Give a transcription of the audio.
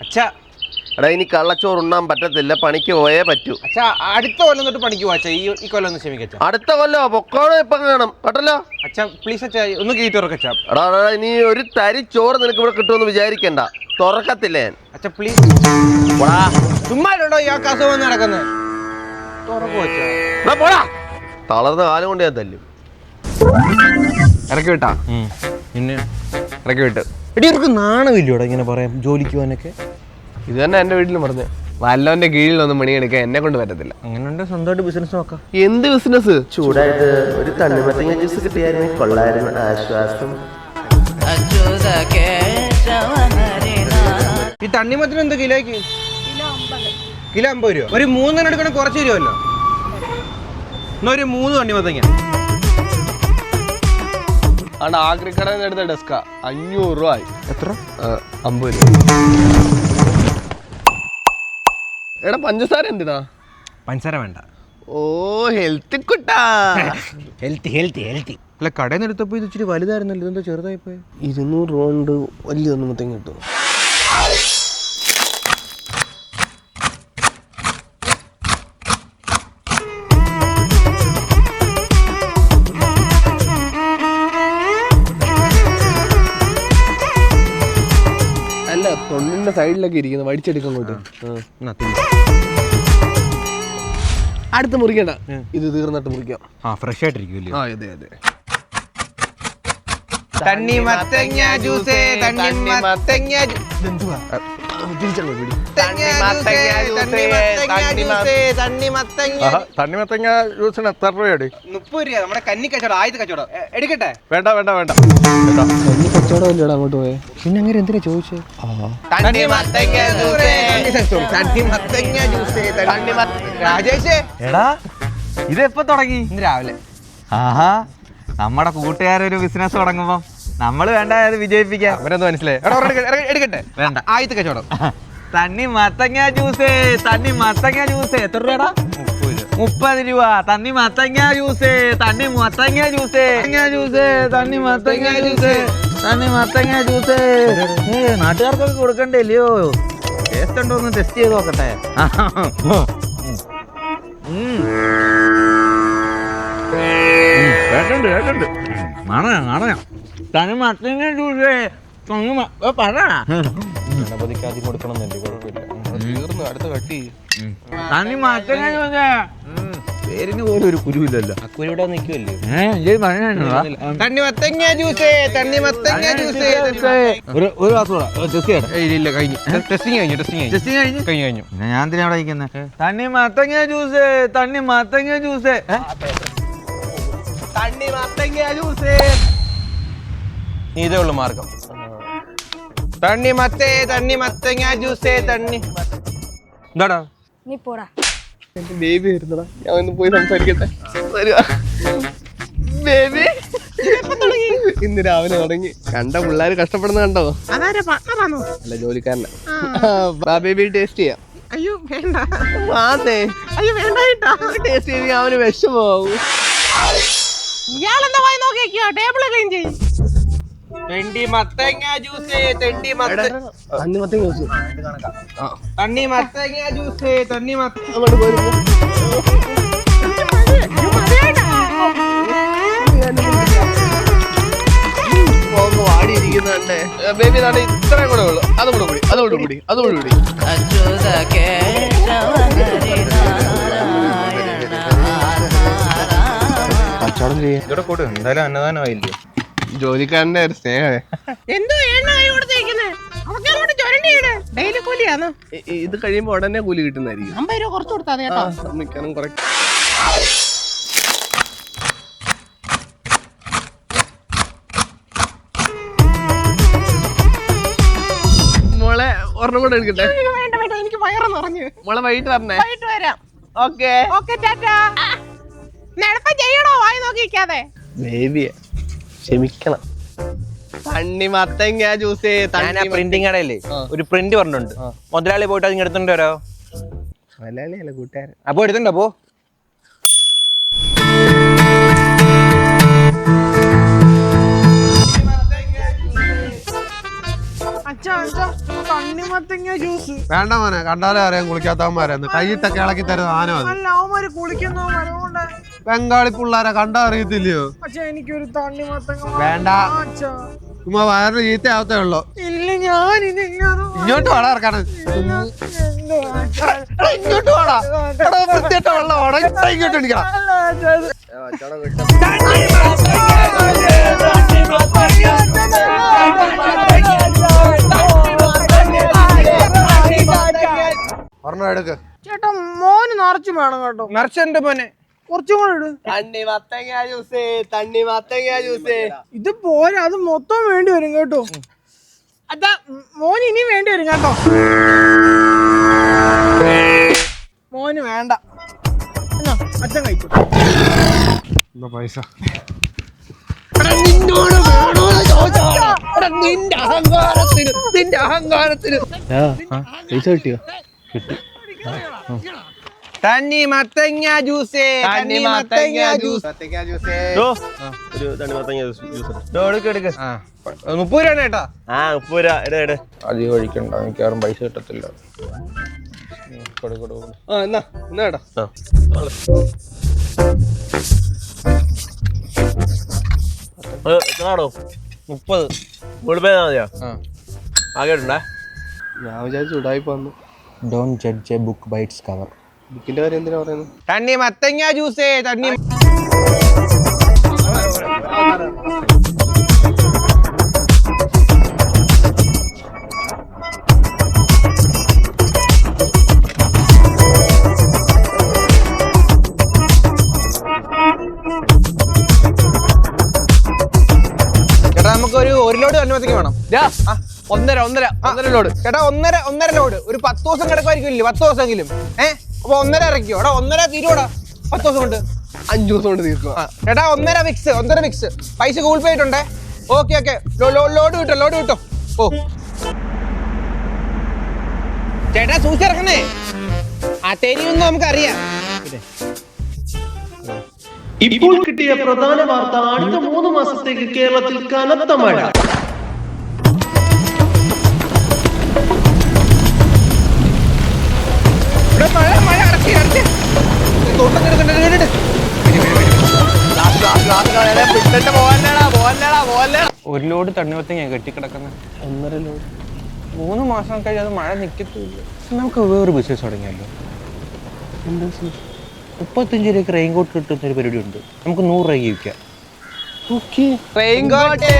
അച്ഛാ എടാ ഇനി കള്ളച്ചോറ് ഉണ്ണാൻ പറ്റത്തില്ല, പണിക്ക് പോയേ പറ്റൂ. അച്ഛാ അടുത്ത കൊല്ലം തൊട്ട് പണിക്ക് പോവാ അച്ഛാ. ഈ കൊല്ലം ഒന്ന് ക്ഷമിക്കച്ചാ. അടുത്ത കൊല്ലോ പൊക്കോണം ഇപ്പൊ കാണും കേട്ടല്ലോ. അച്ഛാ പ്ലീസ് അച്ഛാ ഒന്ന് ഗേറ്റ് തുറക്കച്ചാ. എടാ ഇനി ഒരു തരി ചോറ് നിനക്ക് ഇവിടെ കിട്ടുമെന്ന് വിചാരിക്കണ്ട, തുറക്കത്തില്ല ഞാൻ. അച്ഛാ പ്ലീസ് ചുമ്മാണ്ടോ ഇയാൾക്ക് അസുഖം നടക്കുന്നത്. തളർന്ന കാലം കൊണ്ട് ഞാൻ തല്ലും. ഇറക്കി വിട്ടാ പിന്നെ ഇറക്കി വിട്ട്. എടി ഇവർക്ക് നാണമില്ലോടാ ഇങ്ങനെ പറയാം ജോലിക്ക് പോകാനൊക്കെ. ഇത് തന്നെ എന്റെ വീട്ടിലും പറഞ്ഞത്, വല്ലവന്റെ കീഴിലൊന്നും പണിയെടുക്കാൻ എന്നെ കൊണ്ട് പറ്റത്തില്ല. അങ്ങനെ സ്വന്തമായിട്ട് ബിസിനസ് നോക്കാം. എന്ത് ബിസിനസ്? ചൂടായിട്ട് ഒരു തണ്ണിമത്തങ്ങ ജ്യൂസ് കിട്ടിയായിരുന്നു കൊള്ളായിരുന്നു, ആശ്വാസം. ഈ തണ്ണിമത്തിന് എന്താ കിലോയ്ക്ക്? കിലോ 50 രൂപ. ഒരു 3 എടുക്കണ കുറച്ച് തരുമല്ലോ. എന്നാ ഒരു 3 തണ്ണിമത്തങ്ങ. അവിടെ ആക്രിക്കടയിൽ എടുത്ത ഡെസ്കാ 500 രൂപ ആയി. എത്ര? 50 രൂപ. എടാ പഞ്ചസാര എന്തിനാ? പഞ്ചസാര വേണ്ട. ഓ ഹെൽത്തി കുട്ടാ. ഹെൽത്തി. അല്ല കടയിൽ നിന്ന് എടുത്തപ്പോ ഇത് ഇച്ചിരി വലുതായിരുന്നല്ലോ, ഇതെന്താ ചെറുതായി പോയി? 200 രൂപ കൊണ്ട് വലിയ തണ്ണിമത്തങ്ങ കിട്ടും. അല്ല തൊണ്ടിന്റെ സൈഡിലൊക്കെ ഇരിക്കുന്നു, വടിച്ചെടുക്കാൻ കൊണ്ട്. അടുത്ത് മുറിക്കണ്ട, ഇത് തീർന്നിട്ട് മുറിക്കാം. ഫ്രഷ് ആയിട്ടിരിക്കും. അതെ. തണ്ണിമത്തങ്ങ ജ്യൂസ്, തണ്ണിമത്തങ്ങ തണ്ണിമത്തങ്ങ ജ്യൂസിന് എത്ര രൂപയാണ്? 30 രൂപ. നമ്മുടെ കന്നി കച്ചവടം, ആദ്യത്തെ കച്ചവടം. എടുക്കട്ടെ? വേണ്ട കന്നി കച്ചവടം അല്ലേടാ അങ്ങോട്ട് പോയെ. പിന്നെ അങ്ങനെ എന്തിനാ ചോദിച്ചേ? രാജേഷേ എടാ ഇതെപ്പോ തുടങ്ങി? ഇന്ന് രാവിലെ. ആഹാ, നമ്മുടെ കൂട്ടുകാരൊരു ബിസിനസ് തുടങ്ങുമ്പോ നമ്മള് വേണ്ട അത് വിജയിപ്പിക്കാം. അവരൊന്ന് മനസ്സിലായി. എടുക്കട്ടെ? വേണ്ട. ആദ്യത്തെ കച്ചവടം. തണ്ണിമത്തങ്ങ ജ്യൂസ് എത്ര രൂപടാ? 30 രൂപ. തണ്ണിമത്തങ്ങ ജ്യൂസ്. നാട്ടുകാർക്കൊക്കെ കൊടുക്കണ്ടേ ഇല്ലയോ? ടേസ്റ്റ് ഉണ്ടോ ഒന്ന് ടെസ്റ്റ് ചെയ്ത് നോക്കട്ടെ. കേട്ടുണ്ട്. കാണാ തണ്ണിമത്തങ്ങ ജ്യൂസ്. ഗണപതിക്ക് ആദ്യം കൊടുക്കണമെന്നല്ലേ, കുഴപ്പമില്ല. തീർന്നു, അടുത്ത കട്ടി. തണ്ണിമത്തങ്ങ ജ്യൂസ്. പേരിന് പോലും ഒരു കുരുവില്ലല്ലോ. അക്കുരിവിടെ നിൽക്കുമല്ലേ? ഒരു ക്ലാസ് ഇല്ല കഴിഞ്ഞു. ടെസ്റ്റിംഗ് കഴിഞ്ഞു. ഞാൻ എന്തിനാ അവിടെ ഇരിക്കുന്നത്? തണ്ണിമത്തങ്ങ ജ്യൂസ്. ഇതേ ഉള്ളു മാർഗം. തണ്ണിമത്തങ്ങ ജ്യൂസ്. എന്താടാ നീ പോടാ. എന്റെ ബേബി വരുന്നടാ, ഞാൻ ഒന്ന് പോയി സംസാരിക്കട്ടെ. ബേബി ഇന്ന് രാവിലെ തുടങ്ങി. കണ്ട പിള്ളേര് കഷ്ടപ്പെടുന്ന കണ്ടോ? അല്ല ജോലിക്കാരനാ. ബേബി ടേസ്റ്റ് ചെയ്യാം. അയ്യോ വേണ്ട. അയ്യോ വേണ്ട, ടേസ്റ്റ് ചെയ്ത് അവന് വിഷമാവും. ഇയാളെന്താ പോയി നോക്കിയോ? ടേബിൾ ക്ലീൻ ചെയ്യും. തണ്ണിമത്തങ്ങ ജ്യൂസ്. തണ്ണിമത്തങ്ങ ജ്യൂസ്. അങ്ങോട്ട് പോരുമ്പോ വാടിയിരിക്കുന്നുണ്ടേ. ബേബി നാളെ ഇത്രയും കൂടെ ഉള്ളു. അതുകൂടെ കൂടി. കച്ചവടം ചെയ്യാം. ഇവിടെ കൂടെ എന്തായാലും അന്നദാനമായില്ലേ. ജോലിക്കാരന്റെ ഒരു സ്നേഹമേ. എന്തോ എണ്ണ കൈ കൊടുത്തേക്കുന്നേ? അവക്കങ്ങോട്ട് ചൊരണ്ടിയിട്. ഡെയിലി കൂലിയാണോ? ഇത് കഴിയുമ്പോ ഉടനെ കൂലി കിട്ടുന്നതായിരിക്കും. 50 രൂപ കുറച്ച് കൊടുത്താൽ മതി കേട്ടോ. മിക്കതും കുറയ്ക്കും. മോളെ ഒരെണ്ണം കൂടെ എടുക്കട്ടെ? വേണ്ട, എനിക്ക് വയറെന്ന് പറഞ്ഞു. മോളെ വൈകിട്ട് വരണേ. വൈകിട്ട് വരാം. ഓക്കെ ടാറ്റാ. നടപ്പം ചെയ്യണോ? വായി നോക്കിക്കാതെ. ബേബിയെ ക്ഷമിക്കണം. തണ്ണിമത്തങ്ങ ജ്യൂസ്. ഞാൻ ആ പ്രിന്റിംഗ് കടയില്ലേ ഒരു പ്രിന്റ് പറഞ്ഞിട്ടുണ്ട്. മുതലാളി പോയിട്ട് അതിങ്ങ് എടുത്തിട്ട് വരോ? മലയാളിയല്ല കൂട്ടുകാരൻ. അപ്പൊ എടുത്തിട്ടുണ്ടോ? പോ. അച്ഛാ തണ്ണിമത്തങ്ങ ജ്യൂസ്. വേണ്ട മോനെ, കണ്ടാലേ അറിയാൻ കുളിക്കാത്തവന്മാരെന്ന്. കൈയിട്ടൊക്കെ ഇളക്കി തരുന്ന ആനോ അത്. അല്ല അവന്മാര് കുളിക്കുന്ന വരവുണ്ട്. ബംഗാളി പിള്ളേരെ കണ്ടാ അറിയത്തില്ലയോ? അച്ഛാ എനിക്കൊരു തണ്ണിമത്തങ്ങ വേണ്ട. അച്ഛാ ചുമ്മാ വയറിന് ചീത്തയാവത്തേ ഉള്ളോ. ഇല്ല ഞാനിതില്ലാതെ ഇങ്ങോട്ട് വേണം ഇറക്കാണ്. ഇങ്ങോട്ട് വേണം. വൃത്തിയായിട്ട വെള്ളം ഇങ്ങോട്ട് അടിക്കണം. ഒരെണ്ണം എടുക്ക്. ചേട്ടാ മോന് നിറച്ചും വേണം കേട്ടോ. നിറച്ചുണ്ട് മോനെ, കുറച്ചും കൂടെ ഇട്. ഇത് പോരാ, അത് മൊത്തം വേണ്ടി വരും കേട്ടോ. അതാ മോന് ഇനി വേണ്ടി വരും കേട്ടോ. മോന് വേണ്ട, എന്നാ അച്ഛൻ കഴിച്ചു. പൈസ നിന്റെ അഹങ്കാരത്തിന് പൈസ കിട്ടിയോ? കിട്ടി. തണ്ണിമത്തങ്ങ ജ്യൂസ്, തണ്ണിമത്തങ്ങ ജ്യൂസ്. ഒരു തണ്ണിമത്തങ്ങ ജ്യൂസ്. എടുക്ക്. 30 രൂപയാണ് കേട്ടാ. 30 രൂപ. അധികം ഒഴിക്കണ്ട, മിക്കവാറും പൈസ കിട്ടത്തില്ല. എന്നാ കേട്ടോ. 30 ഗൂഗിൾ പേ മതിയോ? ആകെയുണ്ടേ. ഞാൻ വിചാരിച്ചു ഉടായിപ്പ് വന്നു. Don't judge a book by its cover. ബുക്കിന്റെ കാര്യം എന്തിനാ പറയുന്നത്? തണ്ണിമത്തങ്ങ ജ്യൂസ്, തണ്ണി. ചേട്ടാ നമുക്കൊരു 1 ലോഡ് തണ്ണിമത്തങ്ങ വേണം. 1.5 ലോഡ്. ചേട്ടാ 1.5 ലോഡ്. ഒരു 10 ദിവസം കിടക്കുമായിരിക്കില്ലേ? 10 ദിവസമെങ്കിലും. അപ്പൊ 1.5 ഇറക്കിയോ? എടാ 1.5 തീരുവോടാ 10 ദിവസം കൊണ്ട്. 5 ദിവസം കൊണ്ട് തീർക്കുക. ചേട്ടാ 1.5 ഫിക്സ്. പൈസ ഗൂഗിൾ പേ ആയിട്ടുണ്ടേ. ഓക്കെ ലോഡ് കിട്ടോ. ഓ ചേട്ടാ സൂക്ഷിച്ചിറങ്ങണേ, ആ തെരിയൊന്നും നമുക്കറിയാം. ഇപ്പോൾ കിട്ടിയ പ്രധാന വാർത്ത, അടുത്ത 3 മാസത്തേക്ക് കേരളത്തിൽ കനത്ത മഴ. മഴ അടച്ച്. ഒരു ലോഡ് തണ്ണിമത്തങ്ങ കെട്ടിക്കിടക്കുന്ന 1.5 ലോഡ്. 3 മാസം കഴിഞ്ഞ് അത് മഴ നിൽക്കത്തില്ല. നമുക്ക് വേറൊരു ബിസിനസ് തുടങ്ങിയല്ലോ. 35 രൂപയ്ക്ക് റെയിൻകോട്ട് കിട്ടുന്ന ഒരു പരിപാടി ഉണ്ട്. നമുക്ക് 100 രൂപയ്ക്ക് വിൽക്കാം. റെയിൻകോട്ട്